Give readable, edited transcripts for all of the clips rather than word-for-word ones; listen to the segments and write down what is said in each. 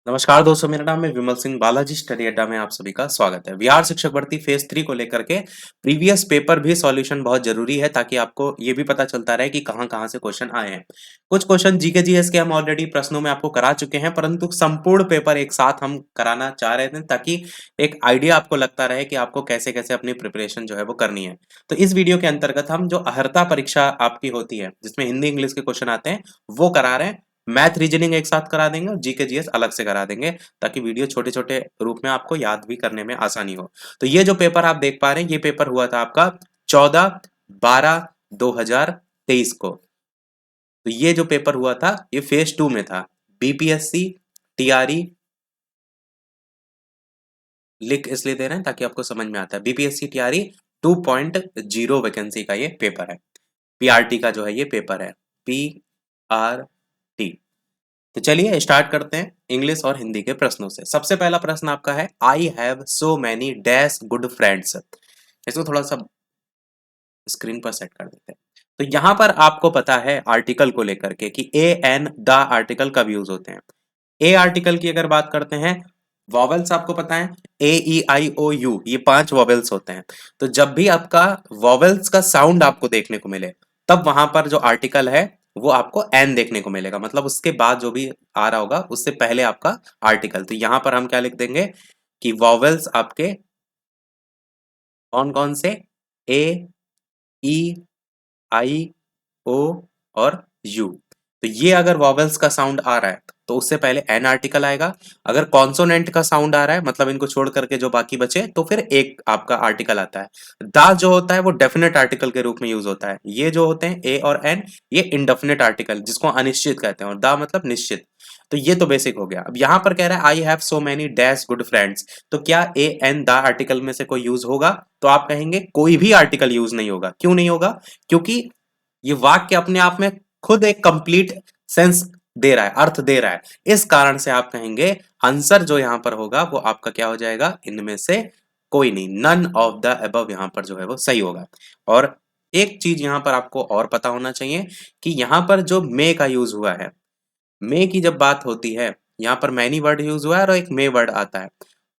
नमस्कार दोस्तों, मेरा नाम है विमल सिंह। बालाजी स्टडी अड्डा में आप सभी का स्वागत है। बिहार शिक्षक भर्ती फेज 3 को लेकर के प्रीवियस पेपर भी सॉल्यूशन बहुत जरूरी है, ताकि आपको ये भी पता चलता रहे कि कहाँ कहाँ से क्वेश्चन आए हैं। कुछ क्वेश्चन जीके जीएस के हम ऑलरेडी प्रश्नों में आपको करा चुके हैं, परंतु संपूर्ण पेपर एक साथ हम कराना चाह रहे थे, ताकि एक आइडिया आपको लगता रहे कि आपको कैसे कैसे अपनी प्रिपरेशन जो है वो करनी है। तो इस वीडियो के अंतर्गत हम जो अहर्ता परीक्षा आपकी होती है, जिसमें हिंदी इंग्लिश के क्वेश्चन आते हैं, वो करा रहे हैं। मैथ रीजनिंग एक साथ करा देंगे और जीके जीएस अलग से करा देंगे, ताकि वीडियो छोटे-छोटे रूप में आपको याद भी करने में आसानी हो। तो ये जो पेपर आप देख पा रहे हैं, ये पेपर हुआ था आपका 14/12/2023 को। तो ये जो पेपर हुआ था, ये फेज 2 में था। बीपीएससी, टीआरई लिख इसलिए दे रहे हैं ताकि आपको समझ में आता है। बीपीएससी टीआरई 2.0 वैकेंसी का ये पेपर है। पीआरटी का जो है ये पेपर है, पीआरटी। तो चलिए स्टार्ट करते हैं इंग्लिश और हिंदी के प्रश्नों से। सबसे पहला प्रश्न आपका है, I have so many dash good friends. इसको थोड़ा सा स्क्रीन पर सेट कर देते हैं। तो यहां पर आपको पता है आर्टिकल को लेकर के कि ए एन द आर्टिकल कब यूज होते हैं। ए आर्टिकल की अगर बात करते हैं, वॉवेल्स आपको पता है, ए ई आई ओ यू, ये 5 वॉवेल्स होते हैं। तो जब भी आपका वॉवेल्स का साउंड आपको देखने को मिले, तब वहां पर जो आर्टिकल है वो आपको एन देखने को मिलेगा। मतलब उसके बाद जो भी आ रहा होगा उससे पहले आपका आर्टिकल। तो यहां पर हम क्या लिख देंगे कि वॉवेल्स आपके कौन कौन से, ए ई आई ओ और यू। तो ये अगर वॉवेल्स का साउंड आ रहा है तो उससे पहले एन आर्टिकल आएगा। अगर कॉन्सोनेंट का साउंड आ रहा है, मतलब इनको छोड़ करके जो बाकी बचे, तो फिर एक आपका आर्टिकल आता है। दा जो होता है वो डेफिनेट आर्टिकल के रूप में यूज होता है। ये जो होते हैं ए और एन, ये इनडेफिनेट आर्टिकल, जिसको अनिश्चित कहते हैं, और दा मतलब निश्चित। तो ये तो बेसिक हो गया। अब यहां पर कह रहा है I have so many dash good friends, तो क्या ए एन दा आर्टिकल में से कोई यूज होगा? तो आप कहेंगे कोई भी आर्टिकल यूज नहीं होगा। क्यों नहीं होगा? क्योंकि ये वाक्य अपने आप में खुद एक कंप्लीट सेंस दे रहा है, अर्थ दे रहा है। इस कारण से आप कहेंगे आंसर जो यहां पर होगा वो आपका क्या हो जाएगा, इनमें से कोई नहीं, नन ऑफ द अबव यहां पर जो है वो सही होगा। और एक चीज यहां पर आपको और पता होना चाहिए कि यहां पर जो मे का यूज हुआ है, मे की जब बात होती है, यहां पर मैनी वर्ड यूज हुआ है और एक मे वर्ड आता है।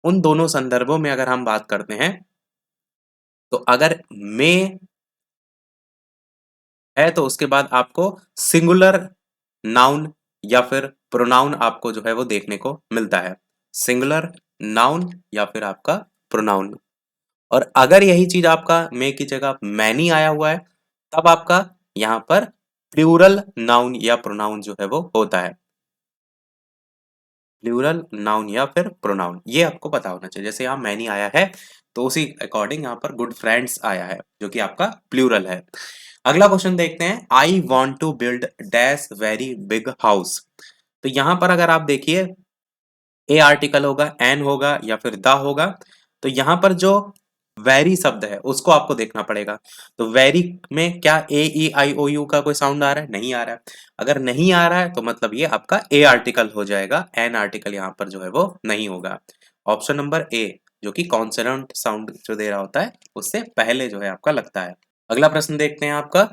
उन दोनों संदर्भों में अगर हम बात करते हैं, तो अगर मे है तो उसके बाद आपको सिंगुलर नाउन या फिर प्रोनाउन आपको जो है वो देखने को मिलता है। सिंगुलर नाउन या फिर आपका प्रोनाउन। और अगर यही चीज आपका मे की जगह मैनी आया हुआ है, तब आपका यहां पर प्लूरल नाउन या प्रोनाउन जो है वो होता है। प्लूरल नाउन या फिर प्रोनाउन, ये आपको पता होना चाहिए। जैसे यहाँ मैनी आया है, तो उसी अकॉर्डिंग यहाँ पर गुड फ्रेंड्स आया है, जो कि आपका प्लूरल है। अगला क्वेश्चन देखते हैं, I want to build dash very big house. तो यहां पर अगर आप देखिए, ए आर्टिकल होगा, एन होगा या फिर द होगा। तो यहां पर जो वेरी शब्द है उसको आपको देखना पड़ेगा। तो वेरी में क्या ए ई आई ओ यू का कोई साउंड आ रहा है? नहीं आ रहा है। अगर नहीं आ रहा है तो मतलब ये आपका ए आर्टिकल हो जाएगा, एन आर्टिकल यहाँ पर जो है वो नहीं होगा। ऑप्शन नंबर ए, जो कि कॉन्सोनेंट साउंड जो दे रहा होता है उससे पहले जो है आपका लगता है। अगला प्रश्न देखते हैं आपका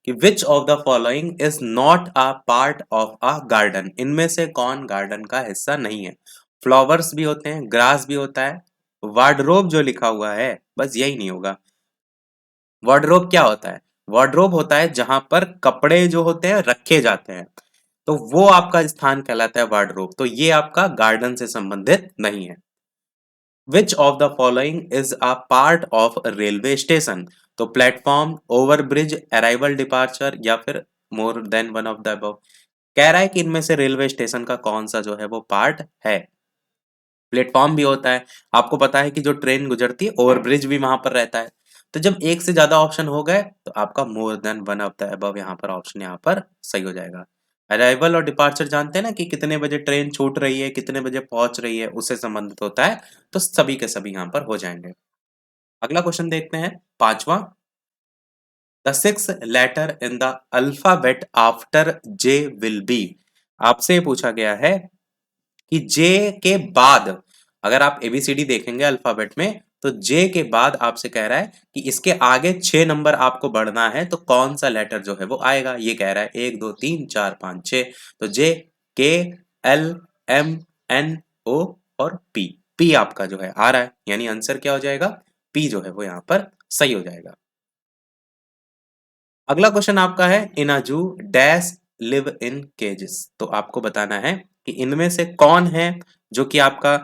कि which of the following is not a part of a garden. इनमें से कौन गार्डन का हिस्सा नहीं है? फ्लावर्स भी होते हैं, ग्रास भी होता है, वार्डरोब जो लिखा हुआ है बस यही नहीं होगा। वार्डरोब क्या होता है? वार्डरोब होता है जहां पर कपड़े जो होते हैं रखे जाते हैं, तो वो आपका स्थान कहलाता है वार्डरोब। तो ये आपका गार्डन से संबंधित नहीं है। Which of the following is a part of railway station? तो प्लेटफॉर्म, ओवरब्रिज, अराइवल डिपार्चर या फिर more than one of the above. कह रहा है कि इनमें से रेलवे स्टेशन का कौन सा जो है वो पार्ट है। प्लेटफॉर्म भी होता है, आपको पता है कि जो ट्रेन गुजरती है ओवरब्रिज भी वहां पर रहता है। तो जब एक से ज्यादा ऑप्शन हो गए तो आपका more than one of the above यहाँ पर ऑप्शन यहाँ पर सही हो जाएगा। अराइवल और डिपार्चर जानते हैं ना, कि कितने बजे ट्रेन छूट रही है, कितने बजे पहुंच रही है, उससे संबंधित होता है। तो सभी के सभी यहाँ पर हो जाएंगे। अगला क्वेश्चन देखते हैं, पांचवा। The six letter in the alphabet after J will be. आपसे पूछा गया है कि जे के बाद, अगर आप एबीसीडी देखेंगे अल्फाबेट में, तो जे के बाद आपसे कह रहा है कि इसके आगे 6 नंबर आपको बढ़ना है, तो कौन सा लेटर जो है वो आएगा। ये कह रहा है 1 2 3 4 5 6। तो जे, के, एल, एम, एन ओ और पी। पी आपका जो है आ रहा है, यानी आंसर क्या हो जाएगा, पी जो है वो यहाँ पर सही हो जाएगा। अगला क्वेश्चन आपका है, इन अ जू डैश लिव इन केजेस। तो आपको बताना है कि इनमें से कौन है जो कि आपका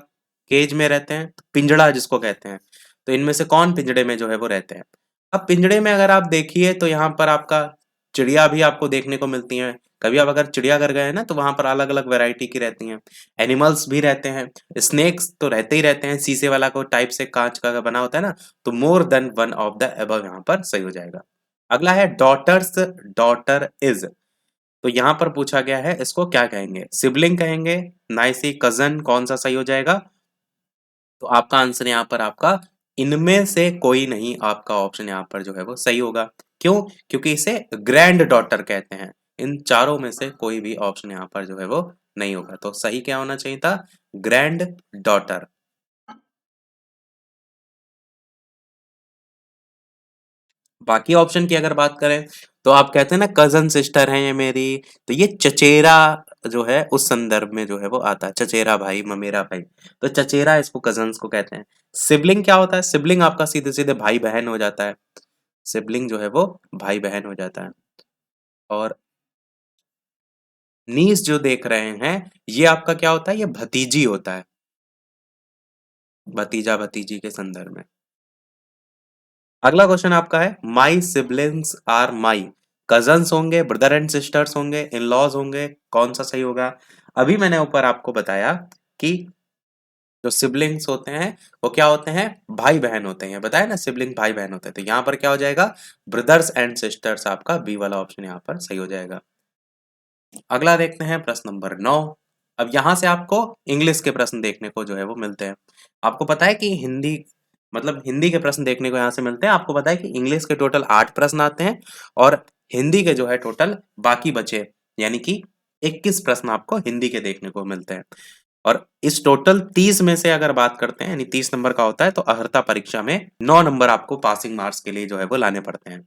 केज में रहते हैं, पिंजड़ा जिसको कहते हैं। तो इनमें से कौन पिंजड़े में जो है वो रहते हैं। अब पिंजड़े में अगर आप देखिए तो यहाँ पर आपका चिड़िया भी आपको देखने को मिलती हैं। कभी आप अगर चिड़ियाघर गए ना तो वहां पर अलग अलग वैरायटी की रहती हैं। एनिमल्स भी रहते हैं, स्नेक्स तो रहते ही रहते हैं, शीशे वाला को टाइप से कांच का बना होता है ना। तो more than one of the above यहाँ पर सही हो जाएगा। अगला है डॉटर्स, डॉटर इज। तो यहां पर पूछा गया है इसको क्या कहेंगे, सिबलिंग कहेंगे, नाइसी, कजन, कौन सा सही हो जाएगा। तो आपका आंसर यहाँ पर आपका इनमें से कोई नहीं, आपका ऑप्शन यहाँ पर जो है वो सही होगा। क्यों, क्योंकि इसे ग्रैंड डॉटर कहते हैं। इन चारों में से कोई भी ऑप्शन यहाँ पर जो है वो नहीं होगा। तो सही क्या होना चाहिए था, ग्रैंड डॉटर। बाकी ऑप्शन की अगर बात करें तो आप कहते हैं ना कजन सिस्टर है ये मेरी। तो ये चचेरा जो है उस संदर्भ में जो है वो आता है, चचेरा भाई, ममेरा भाई। तो चचेरा इसको कजन्स को कहते हैं। सिबलिंग क्या होता है, सिबलिंग आपका सीधे सीधे भाई बहन हो जाता है। सिबलिंग जो है वो भाई बहन हो जाता है। और नीस जो देख रहे हैं ये आपका क्या होता है, ये भतीजी होता है, भतीजा भतीजी के संदर्भ में। अगला क्वेश्चन आपका है, my siblings are my. Cousins होंगे, ब्रदर एंड सिस्टर्स होंगे, इन लॉज होंगे, कौन सा सही होगा। अभी मैंने ऊपर आपको बताया कि जो सिबलिंग्स होते हैं वो क्या होते हैं, भाई बहन होते हैं, बताया ना सिबलिंग भाई बहन होते हैं। तो यहाँ पर क्या हो जाएगा, ब्रदर्स एंड सिस्टर्स, आपका बी वाला ऑप्शन यहाँ पर सही हो जाएगा। अगला देखते हैं प्रश्न नंबर 9। अब यहाँ से आपको इंग्लिश के प्रश्न देखने को जो है वो मिलते हैं। आपको पता है कि हिंदी, मतलब हिंदी के प्रश्न देखने को यहाँ से मिलते हैं। आपको पता है कि इंग्लिश के टोटल 8 प्रश्न आते हैं और हिंदी के जो है टोटल बाकी बचे, यानी कि 21 प्रश्न आपको हिंदी के देखने को मिलते हैं। और इस टोटल 30 में से अगर बात करते हैं, यानी 30 नंबर का होता है, तो अर्हता परीक्षा में 9 नंबर आपको पासिंग मार्क्स के लिए जो है वो लाने पड़ते हैं।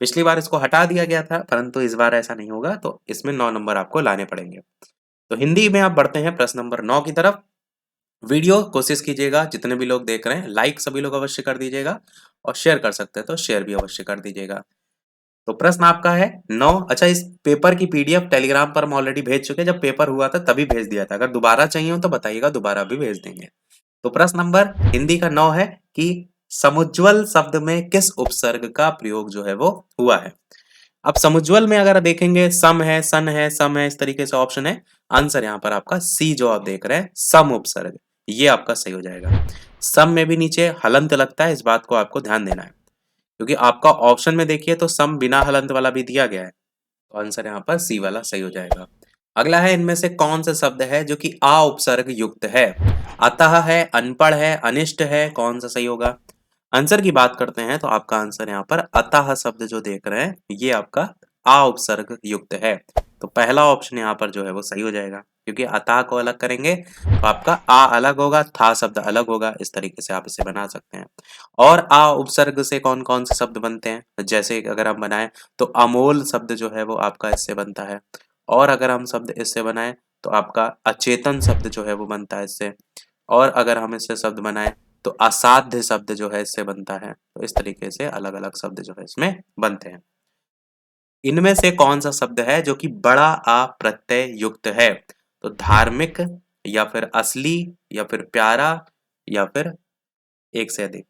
पिछली बार इसको हटा दिया गया था, परंतु इस बार ऐसा नहीं होगा, तो इसमें 9 नंबर आपको लाने पड़ेंगे। तो हिंदी में आप बढ़ते हैं प्रश्न नंबर 9 की तरफ। वीडियो कोशिश कीजिएगा, जितने भी लोग देख रहे हैं लाइक सभी लोग अवश्य कर दीजिएगा, और शेयर कर सकते हैं तो शेयर भी अवश्य कर दीजिएगा। तो प्रश्न आपका है 9। अच्छा, इस पेपर की पीडीएफ टेलीग्राम पर हम ऑलरेडी भेज चुके हैं, जब पेपर हुआ था तभी भेज दिया था। अगर दोबारा चाहिए हो तो बताइएगा, दोबारा भी भेज देंगे। तो प्रश्न नंबर हिंदी का 9 है कि समुज्ज्वल शब्द में किस उपसर्ग का प्रयोग जो है वो हुआ है। अब समुज्ज्वल में अगर देखेंगे, सम है, सन है, सम है, इस तरीके से ऑप्शन है। आंसर यहाँ पर आपका सी जो आप देख रहे हैं, सम उपसर्ग, ये आपका सही हो जाएगा। सम में भी नीचे हलंत लगता है, इस बात को आपको ध्यान देना है, क्योंकि आपका ऑप्शन में देखिए तो सम बिना हलंत वाला भी दिया गया है। तो आंसर यहाँ पर सी वाला सही हो जाएगा। अगला है, इनमें से कौन सा शब्द है जो कि आ उपसर्ग युक्त है। अतः है, अनपढ़ है, अनिष्ट है, कौन सा सही होगा। आंसर की बात करते हैं तो आपका आंसर यहाँ पर अतः शब्द जो देख रहे हैं ये आपका आ उपसर्ग युक्त है। तो पहला ऑप्शन यहाँ पर जो है वो सही हो जाएगा, क्योंकि अतः को अलग करेंगे तो आपका आ अलग होगा, था शब्द अलग होगा, इस तरीके से आप इसे बना सकते हैं। और आ उपसर्ग से कौन कौन से शब्द बनते हैं, जैसे अगर हम बनाएं तो अमोल शब्द जो है वो आपका इससे बनता है। और अगर हम शब्द इससे बनाएं तो आपका अचेतन शब्द जो है वो बनता है इससे। और अगर हम इससे शब्द बनाएं तो असाध्य शब्द जो है इससे बनता है। तो इस तरीके से अलग अलग शब्द जो है इसमें बनते हैं। इनमें से कौन सा शब्द है जो कि बड़ा आ प्रत्यय युक्त है। तो धार्मिक, या फिर असली, या फिर प्यारा, या फिर एक से अधिक।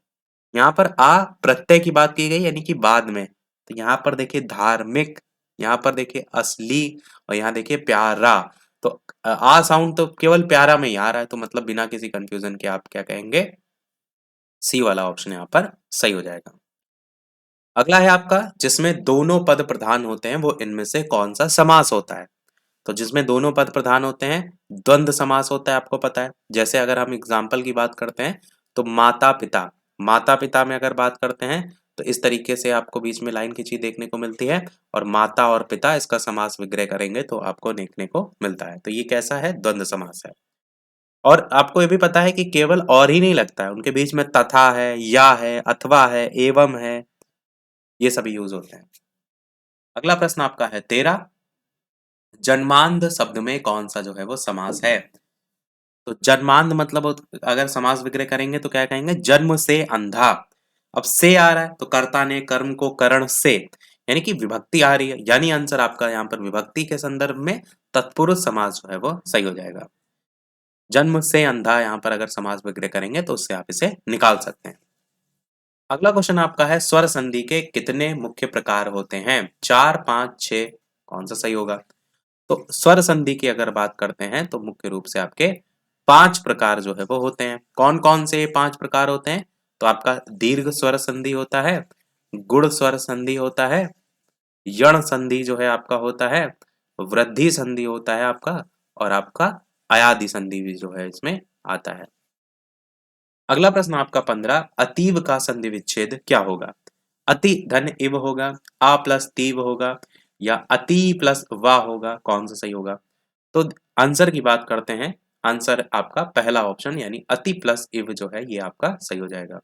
यहाँ पर आ प्रत्यय की बात की गई, यानी कि बाद में। तो यहाँ पर देखिए धार्मिक, यहाँ पर देखिए असली, और यहाँ देखिए प्यारा। तो आ साउंड तो केवल प्यारा में ही आ रहा है, तो मतलब बिना किसी कंफ्यूजन के आप क्या कहेंगे, सी वाला ऑप्शन यहाँ पर सही हो जाएगा। अगला है आपका, जिसमें दोनों पद प्रधान होते हैं वो इनमें से कौन सा समास होता है। तो जिसमें दोनों पद प्रधान होते हैं द्वंद्व समास होता है, आपको पता है। जैसे अगर हम एग्जाम्पल की बात करते हैं तो माता पिता, माता पिता में अगर बात करते हैं तो इस तरीके से आपको बीच में लाइन खींची देखने को मिलती है, और माता और पिता इसका समास विग्रह करेंगे तो आपको देखने को मिलता है। तो ये कैसा है, द्वंद्व समास है। और आपको ये भी पता है कि केवल और ही नहीं लगता है, उनके बीच में तथा है, या है, अथवा है, एवं है, ये सभी यूज होते हैं। अगला प्रश्न आपका है 13। जन्मांध शब्द में कौन सा जो है वो समास है। तो जन्मांध मतलब अगर समास विग्रह करेंगे तो क्या कहेंगे, जन्म से अंधा। अब से आ रहा है तो कर्ता ने कर्म को करण से, यानी कि विभक्ति आ रही है, यानी आंसर आपका यहाँ पर विभक्ति के संदर्भ में तत्पुरुष समास जो है वो सही हो जाएगा। जन्म से अंधा यहाँ पर अगर समास विग्रह करेंगे तो उससे आप इसे निकाल सकते हैं। अगला क्वेश्चन आपका है, स्वर संधि के कितने मुख्य प्रकार होते हैं? 4, 5, 6, कौन सा सही होगा? तो स्वर संधि की अगर बात करते हैं तो मुख्य रूप से आपके 5 प्रकार जो है वो होते हैं। कौन कौन से 5 प्रकार होते हैं? तो आपका दीर्घ स्वर संधि होता है, गुण स्वर संधि होता है, यण संधि जो है आपका होता है, वृद्धि संधि होता है आपका, और आपका अयादि संधि भी जो है इसमें आता है। अगला प्रश्न आपका 15, अतीव का संधि विच्छेद क्या होगा? अति धन इव होगा, आ प्लस तीव होगा, या अति प्लस वा होगा, कौन सा सही होगा? तो आंसर की बात करते हैं, आंसर आपका पहला ऑप्शन यानी अति प्लस इव जो है ये आपका सही हो जाएगा।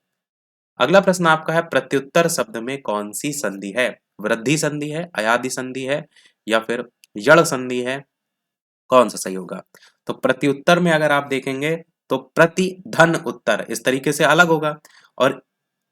अगला प्रश्न आपका है, प्रत्युत्तर शब्द में कौन सी संधि है? वृद्धि संधि है, अयादि संधि है, या फिर यण संधि है, कौन सा सही होगा? तो प्रत्युत्तर में अगर आप देखेंगे तो प्रति धन उत्तर इस तरीके से अलग होगा, और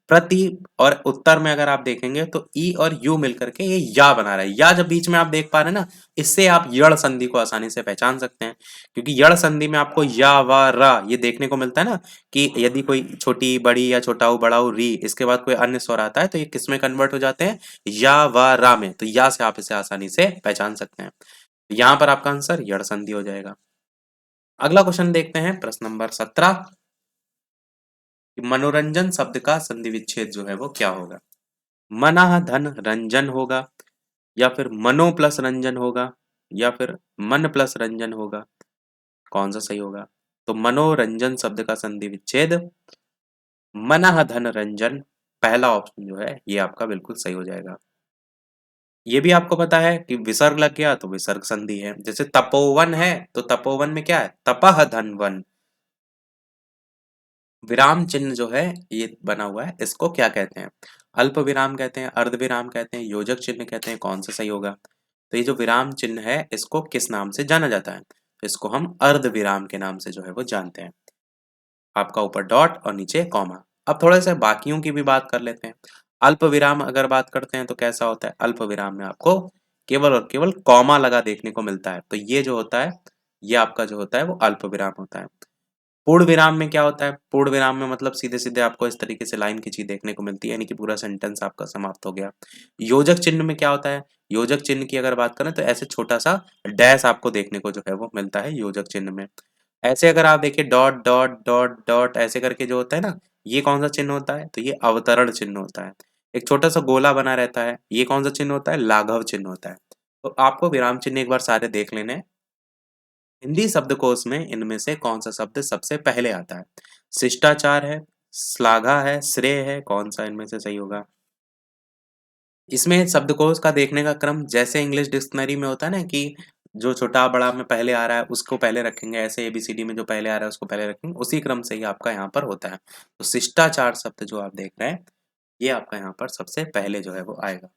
प्रति और उत्तर में अगर आप देखेंगे तो ई और यू मिलकर के ये या बना रहा है। या जब बीच में आप देख पा रहे हैं ना, इससे आप यण संधि को आसानी से पहचान सकते हैं, क्योंकि यण संधि में आपको या व रा ये देखने को मिलता है ना, कि यदि कोई छोटी बड़ी या छोटा ऊ बड़ा ऊ री इसके बाद कोई अन्य स्वर आता है तो ये किस में कन्वर्ट हो जाते हैं? या व रा में। तो या से आप इसे आसानी से पहचान सकते हैं। यहाँ पर आपका आंसर यण संधि हो जाएगा। अगला क्वेश्चन देखते हैं, प्रश्न नंबर 17, मनोरंजन शब्द का संधि विच्छेद जो है वो क्या होगा? मना धन रंजन होगा, या फिर मनो प्लस रंजन होगा, या फिर मन प्लस रंजन होगा, कौन सा सही होगा? तो मनोरंजन शब्द का संधि विच्छेद मना धन रंजन, पहला ऑप्शन जो है ये आपका बिल्कुल सही हो जाएगा। ये भी आपको पता है कि विसर्ग लग गया तो विसर्ग संधि है। जैसे तपोवन है तो तपोवन में क्या है? तपह धन वन। विराम चिन्ह जो है ये बना हुआ है, इसको क्या कहते हैं? अल्प विराम कहते हैं, अर्ध विराम कहते हैं, योजक चिन्ह कहते हैं, कौन सा सही होगा? तो ये जो विराम चिन्ह है इसको किस नाम से जाना जाता है? तो इसको हम अर्ध विराम के नाम से जो है वो जानते हैं। आपका ऊपर डॉट और नीचे कॉमा। अब थोड़े से बाकियों की भी बात कर लेते हैं। अल्प विराम अगर बात करते हैं तो कैसा होता है? अल्प विराम में आपको केवल और केवल कॉमा लगा देखने को मिलता है, तो ये जो होता है ये आपका जो होता है वो अल्प विराम होता है। पूर्ण विराम में क्या होता है? पूर्ण विराम में मतलब सीधे-सीधे आपको इस तरीके से लाइन खींची देखने को मिलती है, यानी कि पूरा सेंटेंस आपका समाप्त हो गया। योजक चिन्ह में क्या होता है? योजक चिन्ह की अगर बात करें तो ऐसे छोटा-सा डैश आपको देखने को जो है वो मिलता है योजक चिन्ह में। ऐसे अगर आप देखिए डॉट, डॉट, डॉट, डॉट ऐसे करके जो होता है ना, ये कौन-सा चिन्ह होता है? तो ये अवतरण चिन्ह होता है। एक छोटा-सा गोला बना रहता है, ये कौन-सा चिन्ह होता है? लाघव चिन्ह होता है। तो आपको विराम चिन्ह एक बार सारे देख लेने हैं। हिंदी शब्दकोश में इनमें से कौन सा शब्द सबसे पहले आता है? शिष्टाचार है, श्लाघा है, श्रेय है, कौन सा इनमें से सही होगा? इसमें शब्दकोश का देखने का क्रम जैसे इंग्लिश डिक्शनरी में होता है ना, कि जो छोटा बड़ा में पहले आ रहा है उसको पहले रखेंगे, ऐसे एबीसीडी में जो पहले आ रहा है उसको पहले रखेंगे, उसी क्रम से ही आपका यहाँ पर होता है। तो शिष्टाचार शब्द जो आप देख रहे हैं ये आपका यहाँ पर सबसे पहले जो है वो आएगा।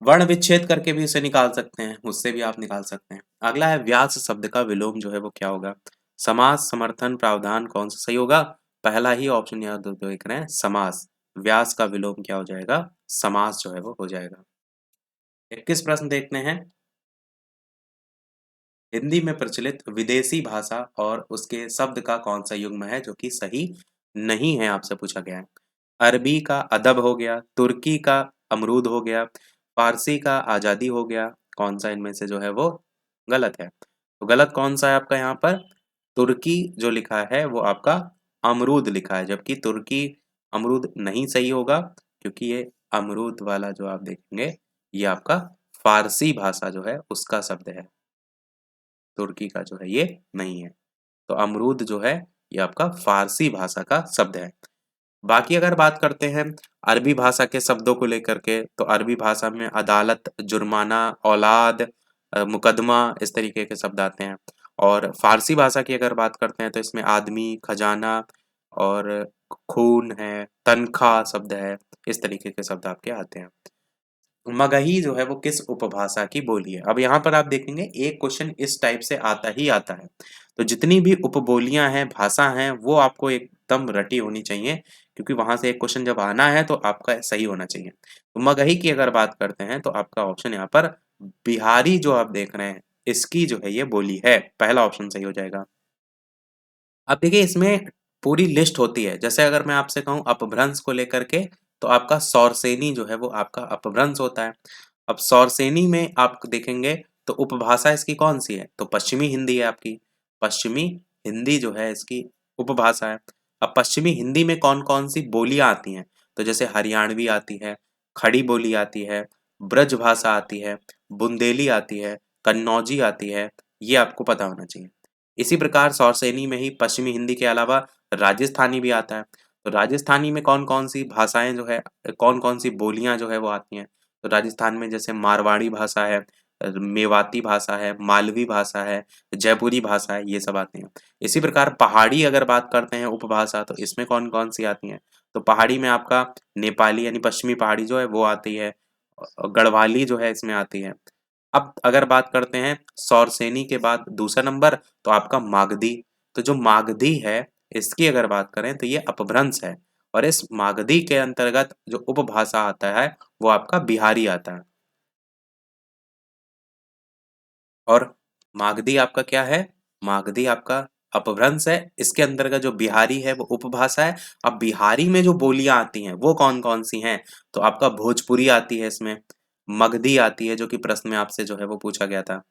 वर्ण विच्छेद करके भी इसे निकाल सकते हैं, उससे भी आप निकाल सकते हैं। अगला है, व्यास शब्द का विलोम जो है वो क्या होगा? समास, समर्थन, प्रावधान, कौन सा सही होगा? पहला ही ऑप्शन यहाँ दो देख रहे हैं, समास। व्यास का विलोम क्या हो जाएगा? समास जो है वो हो जाएगा। 21 प्रश्न देखते हैं, हिंदी में प्रचलित विदेशी भाषा और उसके शब्द का कौन सा युग्म है जो कि सही नहीं है, आपसे पूछा गया है। अरबी का अदब हो गया, तुर्की का अमरूद हो गया, फारसी का आजादी हो गया, कौन सा इनमें से जो है वो गलत है? तो गलत कौन सा है आपका यहाँ पर? तुर्की जो लिखा है वो आपका अमरूद लिखा है, जबकि तुर्की अमरूद नहीं सही होगा, क्योंकि ये अमरूद वाला जो आप देखेंगे ये आपका फारसी भाषा जो है उसका शब्द है, तुर्की का जो है ये नहीं है। तो अमरूद जो है ये आपका फारसी भाषा का शब्द है। बाकी अगर बात करते हैं अरबी भाषा के शब्दों को लेकर के, तो अरबी भाषा में अदालत, जुर्माना, औलाद, मुकदमा इस तरीके के शब्द आते हैं। और फारसी भाषा की अगर बात करते हैं तो इसमें आदमी, खजाना और खून है, तनख्वाह शब्द है, इस तरीके के शब्द आपके आते हैं। मगही जो है वो किस उपभाषा की बोली है? अब यहाँ पर आप देखेंगे एक क्वेश्चन इस टाइप से आता ही आता है। तो जितनी भी उपबोलियाँ हैं, भाषा हैं, वो आपको एकदम रटी होनी चाहिए, क्योंकि वहाँ से एक क्वेश्चन जब आना है तो आपका सही होना चाहिए। तो मगही की अगर बात करते हैं तो आपका ऑप्शन यहाँ पर बिहारी जो आप देख रहे हैं, इसकी जो है ये बोली है। पहला ऑप्शन सही हो जाएगा। अब देखिए इसमें पूरी लिस्ट होती है। जैसे अगर मैं आपसे कहूँ अपभ्रंश को लेकर के, तो आपका सौरसेनी जो है वो आपका अपभ्रंश होता है। अब सौरसेनी में आप देखेंगे तो उपभाषा इसकी कौन-सी है? तो पश्चिमी हिंदी है आपकी। पश्चिमी हिंदी जो है इसकी उपभाषा है। अब पश्चिमी हिंदी में कौन-कौन सी बोलियाँ आती हैं? तो जैसे हरियाणवी आती है, खड़ी बोली आती है, ब्रज भाषा आती है, बुंदेली आती है, कन्नौजी आती है, ये आपको पता होना चाहिए। इसी प्रकार सौरसेनी में ही पश्चिमी हिंदी के अलावा राजस्थानी भी आता है। तो राजस्थानी में कौन-कौन सी भाषाएँ जो है कौन-कौन सी बोलियाँ जो है वो आती हैं? तो राजस्थान में जैसे मारवाड़ी भाषा है, मेवाती भाषा है, मालवी भाषा है, जयपुरी भाषा है, ये सब आती हैं। इसी प्रकार पहाड़ी अगर बात करते हैं उपभाषा, तो इसमें कौन-कौन सी आती हैं? तो पहाड़ी में आपका नेपाली यानी पश्चिमी पहाड़ी जो है वो आती है। गढ़वाली जो है इसमें आती है। अब अगर बात करते हैं सौरसेनी के बाद दूसरा नंबर, तो आपका मागधी। तो जो मागधी है इसकी अगर बात करें तो ये अपभ्रंश है, और इस मागधी के अंतर्गत जो उपभाषा आता है वो आपका बिहारी आता है। और मागधी आपका क्या है? मागधी आपका अपभ्रंश है। इसके अंतर्गत जो बिहारी है वो उपभाषा है। अब बिहारी में जो बोलियां आती हैं वो कौन कौन सी हैं? तो आपका भोजपुरी आती है इसमें, मगधी आती है जो कि प्रश्न में आपसे जो है वो पूछा गया था।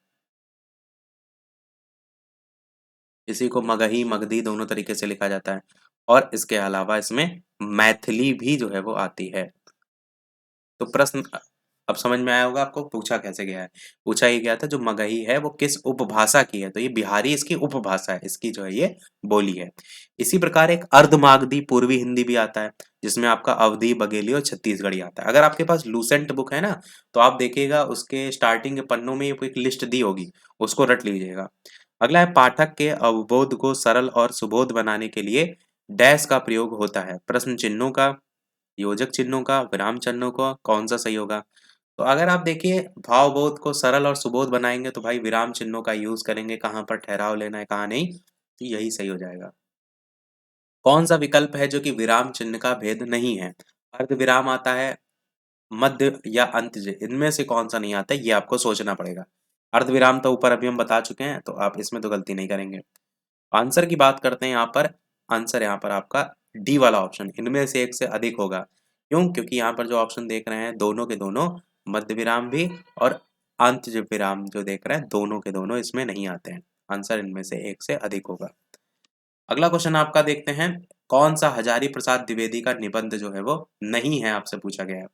इसी को मगही, मगधी दोनों तरीके से लिखा जाता है। और इसके अलावा इसमें मैथिली भी जो है वो आती है। तो प्रश्न अब समझ में आया होगा आपको पूछा कैसे गया है। पूछा ये गया था जो मगही है वो किस उपभाषा की है, तो ये बिहारी इसकी उपभाषा है, इसकी जो है ये बोली है। इसी प्रकार एक अर्धमागधी पूर्वी हिंदी भी आता है, जिसमें आपका अवधी, बघेली और छत्तीसगढ़ी आता है। अगर आपके पास लूसेंट बुक है ना, तो आप देखिएगा उसके स्टार्टिंग के पन्नों में ये एक लिस्ट दी होगी, उसको रट लीजिएगा। अगला है पाठक के अवबोध को सरल और सुबोध बनाने के लिए डैश का प्रयोग होता है। प्रश्न चिन्हों का, योजक चिन्हों का, विराम चिन्हों का, कौन सा सही होगा? तो अगर आप देखिए भावबोध को सरल और सुबोध बनाएंगे तो भाई विराम चिन्हों का यूज करेंगे, कहाँ पर ठहराव लेना है कहाँ नहीं, तो यही सही हो जाएगा। कौन सा विकल्प है जो कि विराम चिन्ह का भेद नहीं है? अर्ध विराम आता है, मध्य या अंत्य, इनमें से कौन सा नहीं आता है, ये आपको सोचना पड़ेगा। अर्ध विराम तो ऊपर अभी हम बता चुके हैं, तो आप इसमें तो गलती नहीं करेंगे। आंसर की बात करते हैं यहाँ पर, आंसर यहाँ पर आपका डी वाला ऑप्शन इनमें से एक से अधिक होगा। क्यों? क्योंकि यहाँ पर जो ऑप्शन देख रहे हैं दोनों के दोनों मध्य विराम भी और अंत जो विराम जो देख रहे हैं दोनों के दोनों इसमें नहीं आते हैं। आंसर इनमें से एक से अधिक होगा। अगला क्वेश्चन आपका देखते हैं, कौन सा हजारी प्रसाद द्विवेदी का निबंध जो है वो नहीं है, आपसे पूछा गया है।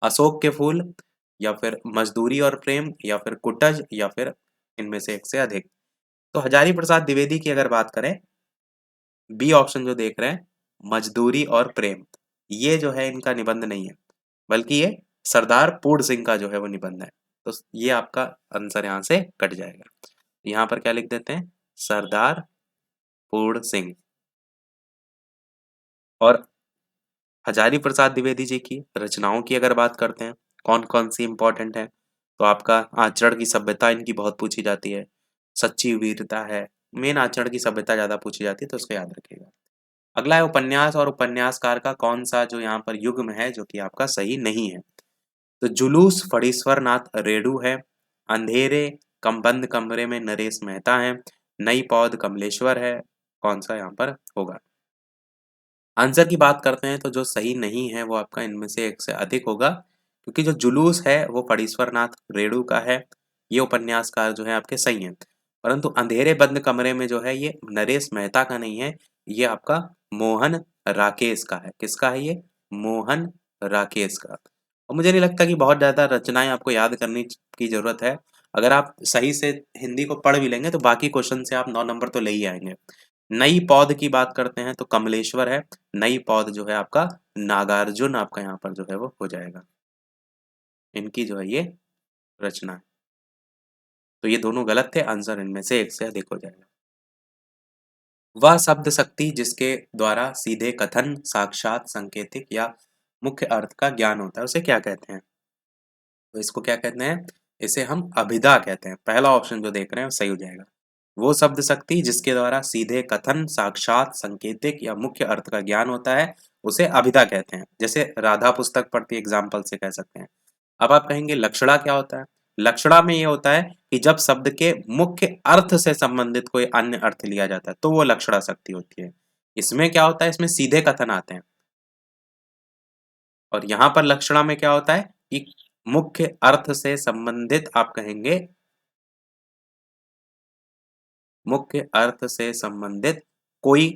अशोक के फूल, या फिर मजदूरी और प्रेम, या फिर कुटज, या फिर इनमें से एक से अधिक। तो हजारी प्रसाद द्विवेदी की अगर बात करें, बी ऑप्शन जो देख रहे हैं, मजदूरी और प्रेम, ये जो है इनका निबंध नहीं है, बल्कि ये सरदार पूर्ण सिंह का जो है वो निबंध है। तो ये आपका आंसर यहाँ से कट जाएगा। यहाँ पर क्या लिख देते हैं? सरदार पूर्ण सिंह। और हजारी प्रसाद द्विवेदी जी की रचनाओं की अगर बात करते हैं, कौन कौन सी इंपॉर्टेंट है, तो आपका आचरण की सभ्यता इनकी बहुत पूछी जाती है, सच्ची वीरता है, मेन आचरण की सभ्यता ज्यादा पूछी जाती है, तो उसको याद रखिएगा। अगला है उपन्यास और उपन्यासकार का कौन सा जो यहाँ पर युग्म है जो कि आपका सही नहीं है। तो जुलूस फणीश्वर नाथ रेणु है, अंधेरे कम बंद कमरे में नरेश मेहता है, नई पौध कमलेश्वर है, कौन सा यहाँ पर होगा? आंसर की बात करते हैं तो जो सही नहीं है वो आपका इनमें से एक से अधिक होगा, क्योंकि जो जुलूस है वो फणीश्वर नाथ रेणु का है, ये उपन्यासकार जो है आपके सही हैं। परंतु अंधेरे बंद कमरे में जो है ये नरेश मेहता का नहीं है, ये आपका मोहन राकेश का है। किसका है ये? मोहन राकेश का। और मुझे नहीं लगता कि बहुत ज़्यादा रचनाएं आपको याद करने की ज़रूरत है। अगर आप सही से हिंदी को पढ़ भी लेंगे तो बाकी क्वेश्चन से आप 9 नंबर तो ले ही आएंगे। नई पौध की बात करते हैं तो कमलेश्वर है, नई पौध जो है आपका नागार्जुन आपका यहाँ पर जो है वो हो जाएगा। इनकी जो है ये रचना है। तो ये दोनों गलत थे, आंसर इनमें से एक से अधिक हो जाएगा। वह शब्द शक्ति जिसके द्वारा सीधे कथन, साक्षात, सांकेतिक या मुख्य अर्थ का ज्ञान होता है, उसे क्या कहते हैं? तो इसको क्या कहते हैं? इसे हम अभिधा कहते हैं। पहला ऑप्शन जो देख रहे हैं वो सही हो जाएगा। वो शब्द शक्ति जिसके द्वारा सीधे कथन, साक्षात, सांकेतिक या मुख्य अर्थ का ज्ञान होता है, उसे अभिधा कहते हैं। जैसे राधा पुस्तक पढ़ती एग्जाम्पल से कह सकते हैं। अब आप कहेंगे लक्षणा क्या होता है? लक्षणा में ये होता है कि जब शब्द के मुख्य अर्थ से संबंधित कोई अन्य अर्थ लिया जाता है, तो वो लक्षणा शक्ति होती है। इसमें क्या होता है? इसमें सीधे कथन आते हैं। और यहाँ पर लक्षणा में क्या होता है कि मुख्य अर्थ से संबंधित आप कहेंगे, मुख्य अर्थ से संबंधित कोई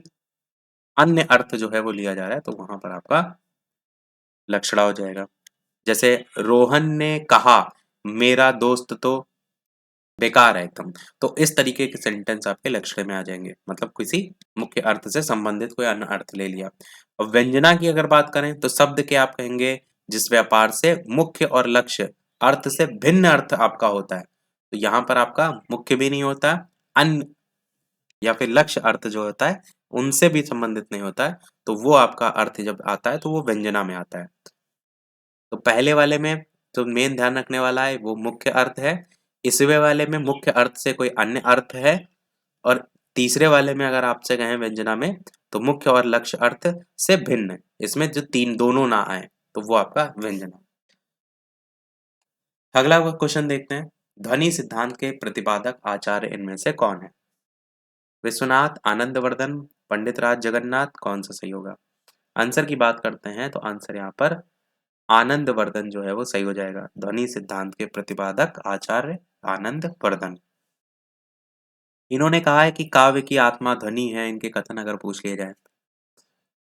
अन्य अर्थ जो है वो लिया जा रहा है, तो वहां पर आपका लक्षणा हो जाएगा। जैसे रोहन ने कहा मेरा दोस्त तो बेकार है एकदम, तो इस तरीके के सेंटेंस आपके लक्षण में आ जाएंगे, मतलब किसी मुख्य अर्थ से संबंधित कोई अन्य अर्थ ले लिया। और व्यंजना की अगर बात करें तो शब्द के आप कहेंगे जिस व्यापार से मुख्य और लक्ष्य अर्थ से भिन्न अर्थ आपका होता है, तो यहाँ पर आपका मुख्य भी नहीं होता, अन्य या फिर लक्ष्य अर्थ जो होता है उनसे भी संबंधित नहीं होता है, तो वो आपका अर्थ जब आता है तो वो व्यंजना में आता है। तो पहले वाले में तो मेन ध्यान रखने वाला है वो मुख्य अर्थ है, इसवें वाले में मुख्य अर्थ से कोई अन्य अर्थ है, और तीसरे वाले में अगर आपसे कहें व्यंजना में तो मुख्य और लक्ष्य अर्थ से भिन्न है। इसमें जो तीन दोनों ना आए तो वो आपका व्यंजना। अगला क्वेश्चन देखते हैं, ध्वनि सिद्धांत के प्रतिपादक आचार्य इनमें से कौन है? विश्वनाथ, आनंदवर्धन, पंडित राज जगन्नाथ, कौन सा सही होगा? आंसर की बात करते हैं तो आंसर यहाँ पर आनंदवर्धन जो है वो सही हो जाएगा। ध्वनि सिद्धांत के प्रतिपादक आचार्य आनंदवर्धन। इन्होंने कहा है कि काव्य की आत्मा ध्वनि है, इनके कथन अगर पूछ लिए जाए।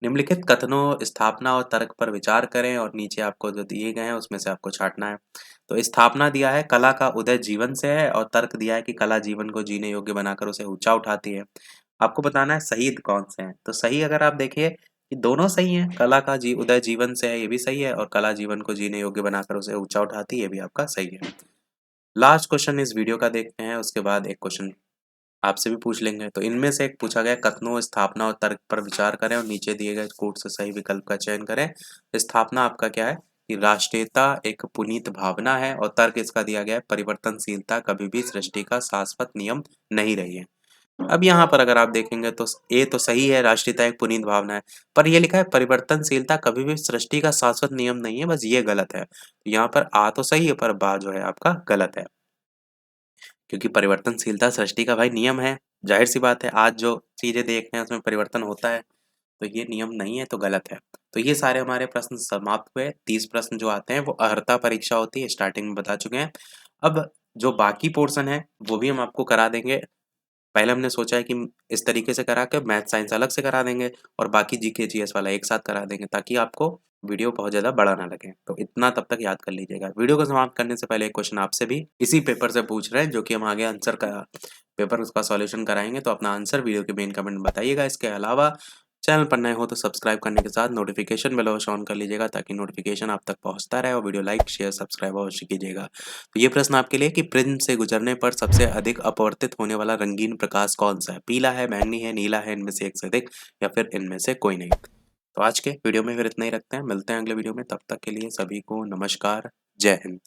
निम्नलिखित कथनों, स्थापना और तर्क पर विचार करें और नीचे आपको जो दिए गए हैं उसमें से आपको छांटना है। तो स्थापना दिया है कला का उदय जीवन से है, और तर्क दिया है कि कला जीवन को जीने योग्य बनाकर उसे ऊंचा उठाती है। आपको बताना है सही कौन से हैं। तो सही अगर आप देखिए कि दोनों सही हैं, कला का उदय जीवन से है ये भी सही है, और कला जीवन को जीने योग्य बनाकर उसे ऊंचा उठाती है ये भी आपका सही है। लास्ट क्वेश्चन इस वीडियो का देखते हैं, उसके बाद एक क्वेश्चन आपसे भी पूछ लेंगे। तो इनमें से एक पूछा गया, कथनों, स्थापना और तर्क पर विचार करें और नीचे दिए गए कोट से सही विकल्प का चयन करें। स्थापना आपका क्या है कि राष्ट्रीयता एक पुनीत भावना है, और तर्क इसका दिया गया है परिवर्तनशीलता कभी भी सृष्टि का शाश्वत नियम नहीं रही है। अब यहाँ पर अगर आप देखेंगे तो ए तो सही है, राष्ट्रीयता एक पुनीत भावना है, पर ये लिखा है परिवर्तनशीलता कभी भी सृष्टि का शाश्वत नियम नहीं है, बस ये गलत है। तो यहाँ पर आ तो सही है पर बा जो है आपका गलत है, क्योंकि परिवर्तनशीलता सृष्टि का भाई नियम है। जाहिर सी बात है आज जो चीजें देख रहे हैं उसमें परिवर्तन होता है, तो ये नियम नहीं है तो गलत है। तो ये सारे हमारे प्रश्न समाप्त हुए। 30 प्रश्न जो आते हैं वो अर्हता परीक्षा होती है, स्टार्टिंग में बता चुके हैं। अब जो बाकी पोर्शन है वो भी हम आपको करा देंगे। पहले हमने सोचा है कि इस तरीके से करा के मैथ साइंस अलग से करा देंगे और बाकी जीके जीएस वाला एक साथ करा देंगे, ताकि आपको वीडियो बहुत ज़्यादा बड़ा ना लगे। तो इतना तब तक याद कर लीजिएगा। वीडियो को समाप्त करने से पहले एक क्वेश्चन आपसे भी इसी पेपर से पूछ रहे हैं, जो कि हम आगे आंसर का पेपर उसका सॉल्यूशन कराएंगे। तो अपना आंसर वीडियो के मेन कमेंट में बताइएगा। इसके अलावा चैनल पर नए हो तो सब्सक्राइब करने के साथ नोटिफिकेशन बेल अवश्य ऑन कर लीजिएगा, ताकि नोटिफिकेशन आप तक पहुंचता रहे, और वीडियो लाइक शेयर सब्सक्राइब अवश्य कीजिएगा। तो ये प्रश्न आपके लिए कि प्रिज्म से गुजरने पर सबसे अधिक अपवर्तित होने वाला रंगीन प्रकाश कौन सा है? पीला है, बैंगनी है, नीला है, इनमें से एक से अधिक, या फिर इनमें से कोई नहीं। तो आज के वीडियो में फिर इतना ही रखते हैं, मिलते हैं अगले वीडियो में। तब तक के लिए सभी को नमस्कार, जय हिंद।